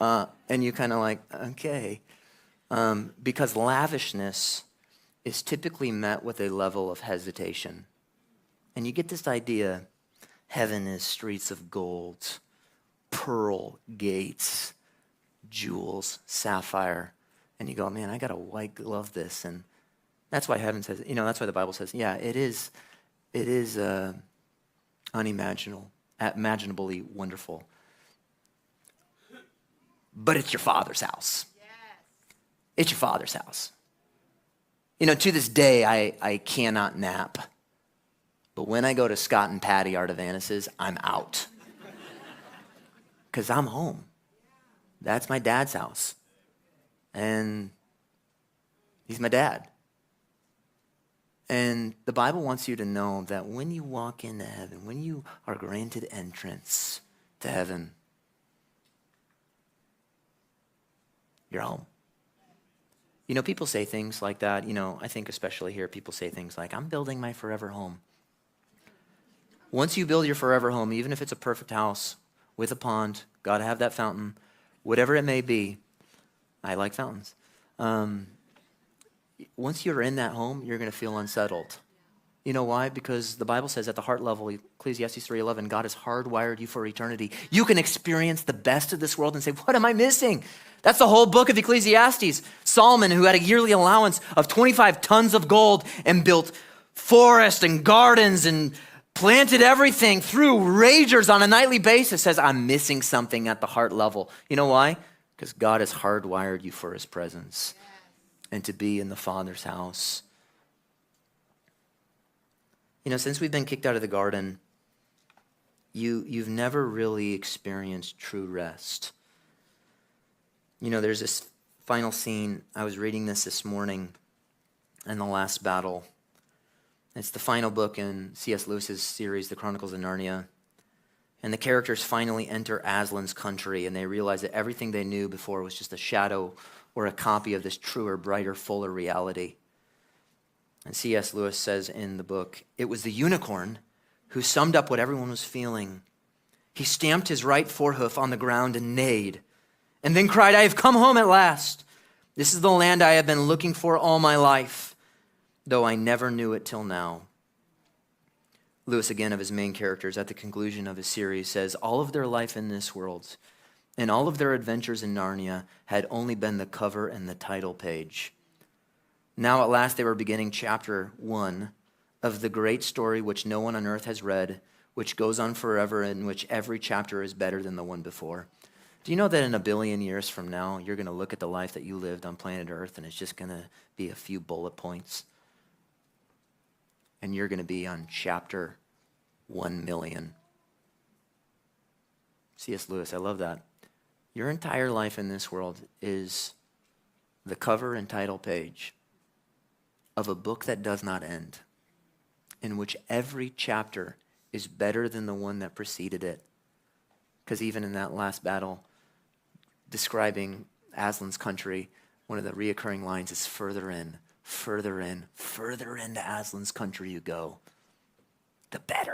And you kind of like, okay. Because lavishness is typically met with a level of hesitation. And you get this idea, heaven is streets of gold, pearl gates, jewels, sapphire. And you go, man, I got to white glove this. And that's why heaven says, that's why the Bible says, yeah, it is unimaginably wonderful. But it's your Father's house. Yes. It's your Father's house. To this day, I cannot nap. But when I go to Scott and Patty Art of Annis's, I'm out. Because I'm home. That's my dad's house. And he's my dad. And the Bible wants you to know that when you walk into heaven, when you are granted entrance to heaven, you're home. People say things like that. I think especially here, people say things like, I'm building my forever home. Once you build your forever home, even if it's a perfect house with a pond, got to have that fountain, whatever it may be. I like fountains. Once you're in that home, you're going to feel unsettled. You know why? Because the Bible says at the heart level, Ecclesiastes 3:11, God has hardwired you for eternity. You can experience the best of this world and say, what am I missing? That's the whole book of Ecclesiastes. Solomon, who had a yearly allowance of 25 tons of gold and built forests and gardens and planted everything through ragers on a nightly basis, says, I'm missing something at the heart level. You know why? Because God has hardwired you for his presence and to be in the Father's house. Since we've been kicked out of the garden, you've never really experienced true rest. There's this final scene. I was reading this morning in The Last Battle. It's the final book in C.S. Lewis's series, The Chronicles of Narnia. And the characters finally enter Aslan's country, and they realize that everything they knew before was just a shadow or a copy of this truer, brighter, fuller reality. And C.S. Lewis says in the book, it was the unicorn who summed up what everyone was feeling. He stamped his right forehoof on the ground and neighed, and then cried, I have come home at last. This is the land I have been looking for all my life, though I never knew it till now. Lewis, again, of his main characters, at the conclusion of his series, says, all of their life in this world and all of their adventures in Narnia had only been the cover and the title page. Now at last they were beginning chapter 1 of the great story which no one on earth has read, which goes on forever, in which every chapter is better than the one before. Do you know that in 1 billion years from now, you're going to look at the life that you lived on planet Earth and it's just going to be a few bullet points? And you're going to be on chapter 1 million. C.S. Lewis, I love that. Your entire life in this world is the cover and title page of a book that does not end, in which every chapter is better than the one that preceded it. Because even in that last battle, describing Aslan's country, one of the reoccurring lines is further in, further in, further into Aslan's country you go, the better.